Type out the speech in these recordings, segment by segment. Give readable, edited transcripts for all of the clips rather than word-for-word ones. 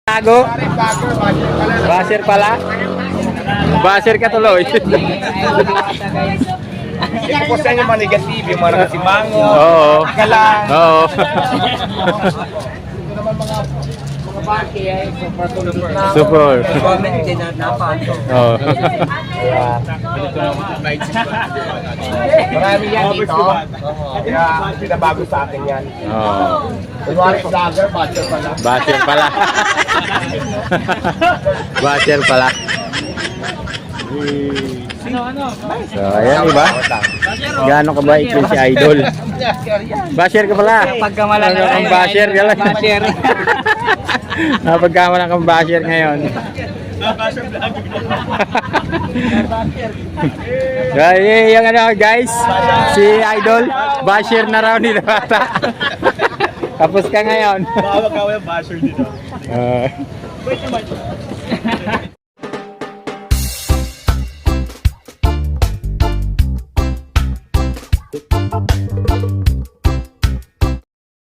Tago? Basher pala? Basher ka tuloy. Kung saan yung mga negative, yung mga nakasimango, Oo. galang. Oo. Super. Comment din na napaan. Oo. Marami yan dito. Kaya pinabago sa akin yan. Oo. Kunwari vlogger, bachelor pala. Basher pala. Basher pala. So, ayan, iba? Gaano ka ba ikil si Idol? Basher ka pala. Pagkamalan Ano kang basher? Basher. Napagkamalan kang basher ngayon. Yung ano guys, si Idol, basher na raw nila bata. Tapos ka ngayon. Bawag ka yung basher dito.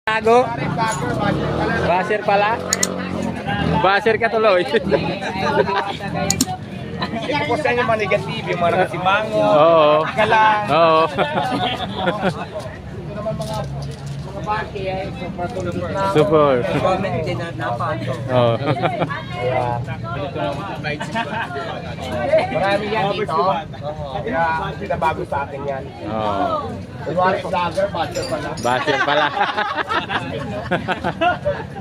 Tago? Basher pala? Basher ka tuloy. Kung saan yung mga negative, yung mga nakasimango, Oo. galang. Oo. Super. Comment din na napaan. Oo. Marami yan dito. Kaya pinabago sa akin yan. Oo. Kunwari vlogger, bachelor pala. Basher pala.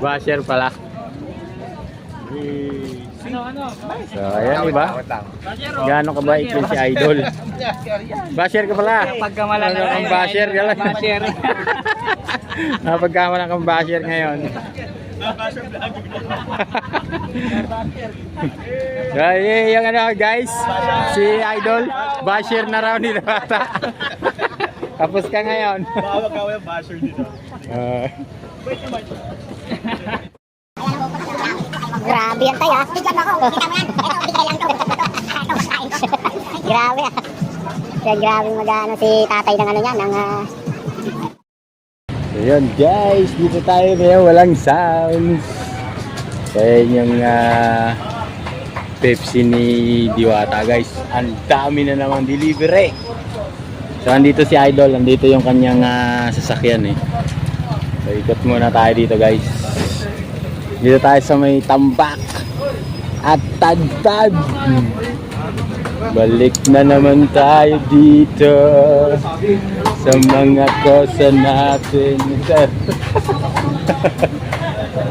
Basher pala. So, ayan, iba? Gaano ka ba ikil si Idol? Basher ka pala. Pagkamalan Ano kang basher? Basher. Napagkamalan kang basher ngayon. So, yung ano guys, si Idol, basher na raw nila bata. Tapos ka ngayon. Bawag ka yung basher dito. Grabe yan tayo. Bigyan mo ako. Kita mo yan. Ito, bigay lang to. Grabe ah. Kaya grabe mag-ano si tatay ng ano yan. So yun guys, dito tayo ngayon, walang sounds. Kaya yung Pepsi ni Diwata guys. Ang dami na namang delivery. So andito si Idol, andito yung kanyang sasakyan eh. So ikot muna tayo dito guys. Dito tayo sa may tambak at tagtag. Balik na naman tayo dito sa mga kosa natin.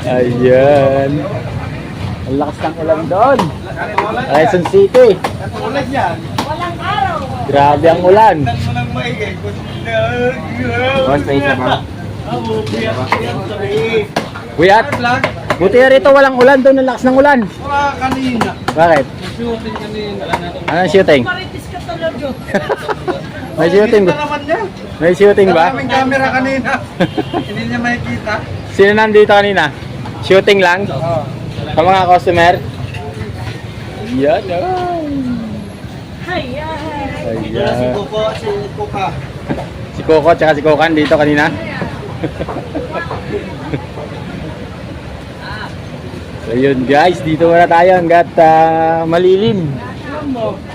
Ayan. Ang lakas ng ulan doon. Quezon City. Ulan yan. Grabe ang ulan. Walang maigay. Buyat, buti na rito walang ulan doon. Ang lakas ng ulan. Wala kanina. Bakit? Shooting kanina. Anong shooting? Maritis ka talaga. May shooting ba? naman niya. May shooting ba? Maraming camera kanina. Hindi niya makikita. Sino nandito kanina? Shooting lang? Oo. Sa mga customer? Yan. Oh. Ayan. Kuko, si Kuka. Si Coco at si Kokan dito kanina. So yun guys, dito muna tayo hanggat malilim.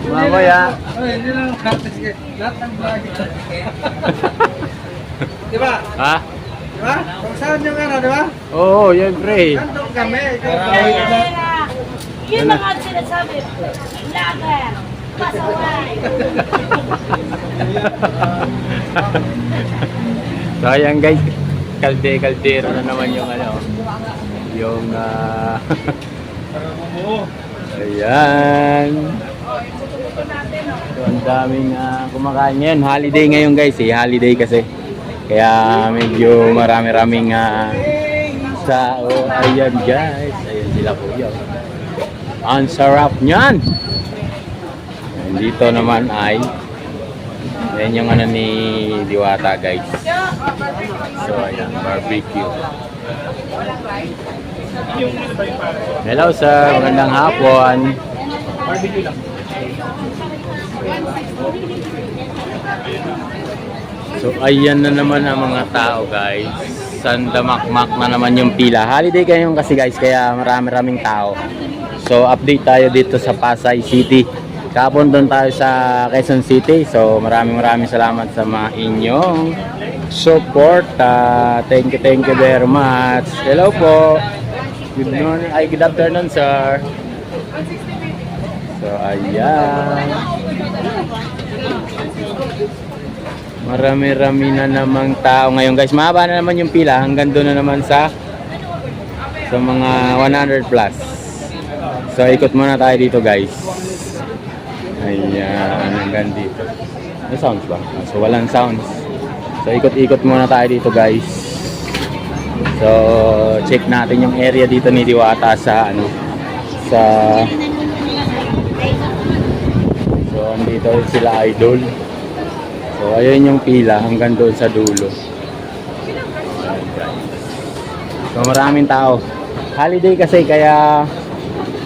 Mamaya. Ay, hindi lang natin. Sige, lahat ng vlog. Diba? Ha? Diba? Kung saan yung ano, diba? Oo, yan pre. Nandun kami. Yun mga sinasabi. Lager. Pasaway. So ayan guys, kaldero na naman yung ano, yung ayan. So ang daming kumakain ngayon, holiday ngayon guys eh, holiday kasi. Kaya medyo marami-raming tao. Ayan guys, ayan sila kuya. Ang sarap niyan. Dito naman ay yan yung ano ni Diwata guys. So ayan, barbecue. Hello sir, magandang hapon. Barbecue lang. So ayan na naman ang mga tao guys. Sandamakmak na naman yung pila. Holiday ngayon kasi guys, kaya marami-raming tao. So update tayo dito sa Pasay City. Kahapon doon tayo sa Quezon City. So maraming salamat sa mga inyong support. Thank you very much. Hello po. Good morning. Ay, good afternoon sir. So ayan. Marami-rami na namang tao ngayon guys. Mahaba na naman yung pila. Hanggang doon na naman sa mga 100 plus. So ikot muna tayo dito guys. Ayan, hanggang dito. May sounds ba? So walang sounds. So ikot-ikot muna tayo dito guys. So check natin yung area dito ni Diwata sa So andito sila idol. So ayun yung pila hanggang doon sa dulo. Ayan, guys. So maraming tao. Holiday kasi kaya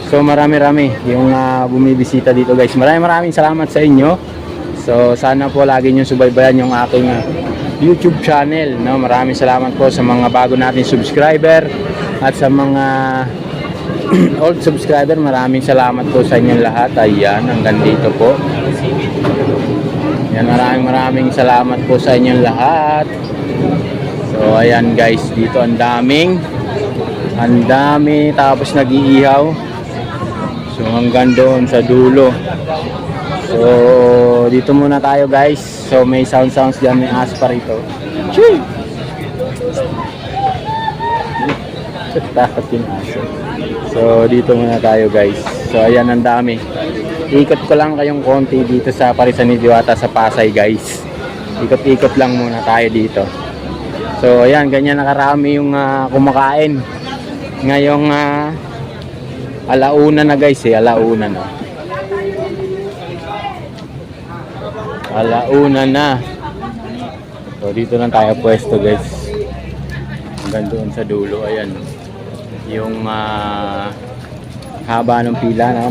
so marami-rami yung bumibisita dito guys. Maraming salamat sa inyo. So sana po lagi niyo subaybayan yung aking YouTube channel, no? Maraming salamat po sa mga bago nating subscriber at sa mga old subscriber. Maraming salamat po sa inyong lahat. Ayan, hanggang dito po. Yan, maraming salamat po sa inyong lahat. So ayan guys, dito ang dami tapos nag-iihaw. So hanggang doon sa dulo. So dito muna tayo guys. So may sounds diyan, may aspa rito. Takot yung aso. So dito muna tayo guys. So ayan, ang dami. Ikot ko lang kayong konti dito sa Parisan ni Diwata sa Pasay guys. Ikot-ikot lang muna tayo dito. So ayan, ganyan nakarami yung kumakain. Ngayong alauna na guys alauna na. Alauna na. So dito lang tayo pwesto guys. Hanggang doon sa dulo, ayan. Yung haba ng pila na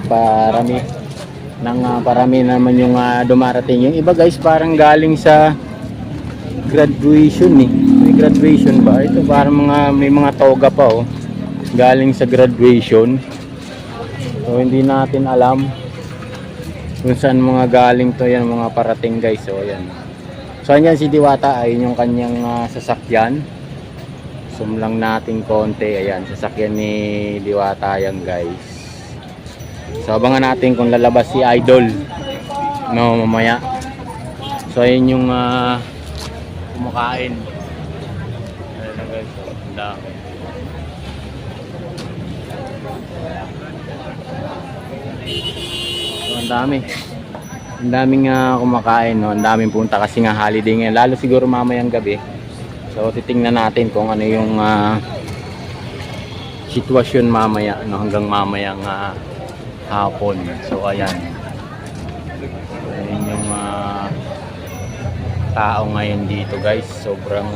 parami naman yung dumarating. Yung iba guys parang galing sa graduation eh. May graduation ba? Ito parang may mga toga pa oh. Galing sa graduation. So hindi natin alam kung saan mga galing to, yan mga parating guys. So ayan. So ayan si Diwata, ayun yung kanyang sasakyan. Zoom lang natin konti. Ayan, sasakyan ni Diwata yan guys. So abangan natin kung lalabas si Idol no mamaya. So ayun yung kumakain. Ayan na guys, so, ang dami. So ang dami. Ang daming kumakain, no? Ang daming punta kasi nga holiday ngayon, lalo siguro mamayang gabi. So titingnan natin kung ano yung sitwasyon mamaya, no? Hanggang mamayang hapon. So ayan. Ayan yung tao ngayon dito guys. Sobrang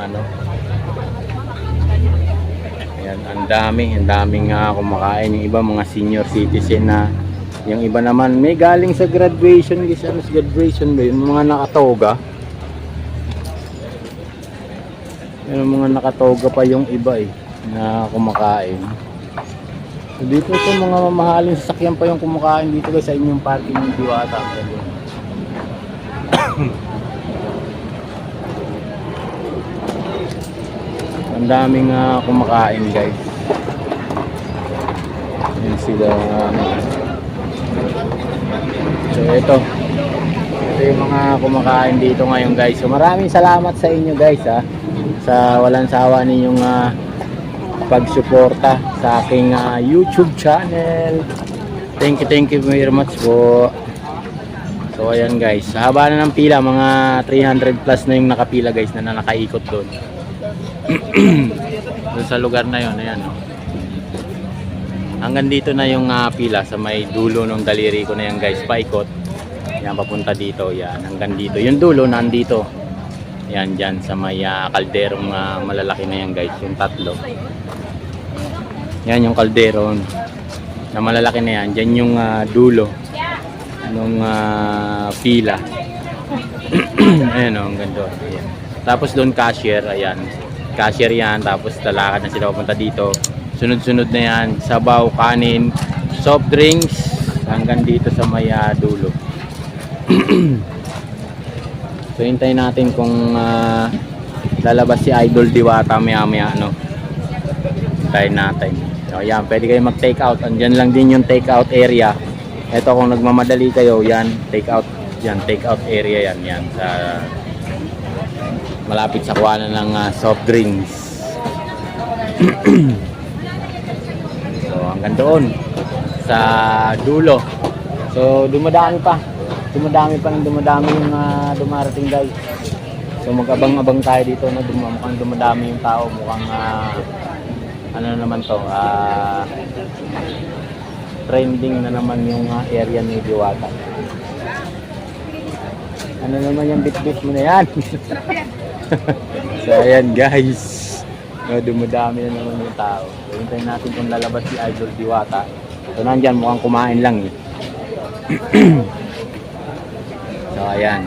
ayan, ang daming kumakain. Yung iba mga senior citizen na. Yung iba naman may galing sa graduation guys. Ano sa graduation ba yun? Mga nakatoga. Yung mga nakatoga pa yung iba na kumakain. So dito ito mga mamahaling sasakyan pa yung kumakain dito guys sa inyong parking ng Diwata. Ang daming kumakain guys. Yan sila. So ito yung mga kumakain dito ngayon guys. So maraming salamat sa inyo guys sa walang sawa ninyong pagsuporta sa aking YouTube channel. Thank you very much po. So ayan guys, haba na ng pila, mga 300 plus na yung nakapila guys na nakaikot doon. Doon sa lugar na yon, ayan. Hanggang dito na yung pila sa may dulo ng daliri ko na yan guys, paikot. Yan papunta dito, yan hanggang dito. Yung dulo nandito. Yan dyan sa may kalderong malalaki na yan guys, yung tatlo. Yan yung kaldero na malalaki na yan. Dyan yung dulo ng pila. Ayan o, ang ganda. Ayan. Tapos doon cashier, ayan. Cashier yan, tapos lalakad na sila papunta dito. Sunod-sunod na yan, sabaw, kanin, soft drinks, hanggang dito sa may dulo. So hintayin natin kung lalabas si Idol Diwata maya-maya, no? Hintayin natin. So ayan, pwede kayo mag-take out. Andyan lang din yung take out area. Ito kung nagmamadali kayo, yan, take out. Yan, take out area yan. Yan, sa malapit sa kuwanan ng soft drinks. So hanggang doon sa dulo. So dumadami pa ng dumadami yung dumarating guys. So mag-abang-abang tayo dito na mukhang dumadami yung tao, mukhang ano naman to, trending na naman yung area ni Diwata. Ano naman yung bit-bit mo na yan? So ayan guys, dumadami na naman yung tao. So hintayin natin kung lalabas si Idol Diwata. So nandyan, mukhang kumain lang eh. So ayan,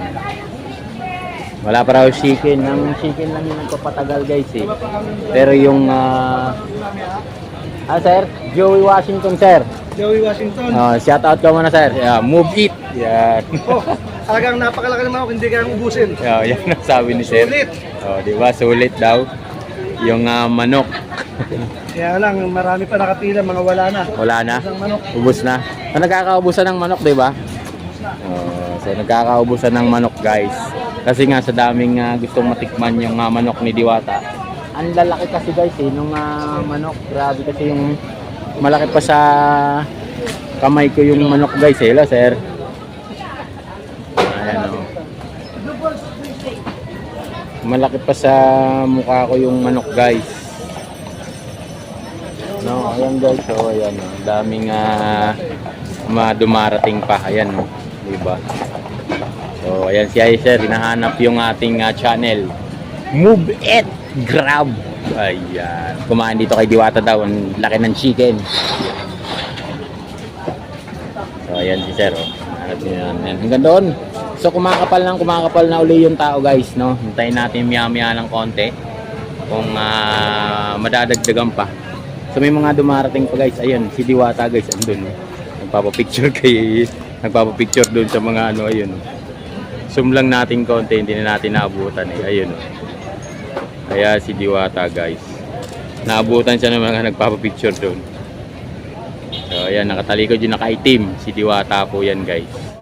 wala pa raw chicken. Ang chicken lang yung nagpapatagal guys eh. Pero yung sir, Joey Washington sir. Joey Washington. Shout out ka muna sir. Move it. Yan. Oh, talagang napakalaki naman ako, hindi kayang ubusin. Yan ang sabi ni sir. Sulit. Di ba? Sulit daw. Yung manok. Kaya lang, marami pa nakapila, mga wala na. Wala na. Isang manok. Ubus na. Nagkakaubusan ng manok, di ba? So nagkakaubusan ng manok guys. Kasi nga sa daming gustong matikman yung manok ni Diwata. Ang lalaki kasi guys eh, nung manok. Grabe kasi yung malaki pa sa kamay ko yung manok guys eh. Hello sir. Ayan o. Malaki pa sa mukha ko yung manok guys. No, ayan guys. So ayan o. Daming dumarating pa. Ayan o. Diba? So ayan si sir, hinahanap yung ating channel. Move it, grab. Ayan, kumain dito kay Diwata daw, ang laki ng chicken. So ayan si sir, hanap niyo yan. Hanggang doon. So kumakapal na uli yung tao guys, no? Hintayin natin maya-maya ng konti kung madadagdagan pa. So may mga dumarating pa guys. Ayun, si Diwata guys, andun. Nagpapapicture doon sa mga ano, ayun. Zoom lang natin konti, hindi na natin naabutan eh. Ayun. Kaya si Diwata guys. Naabutan siya ng mga nagpapapicture doon. So ayan, nakatalikod yung nakaitim. Si Diwata po yan guys.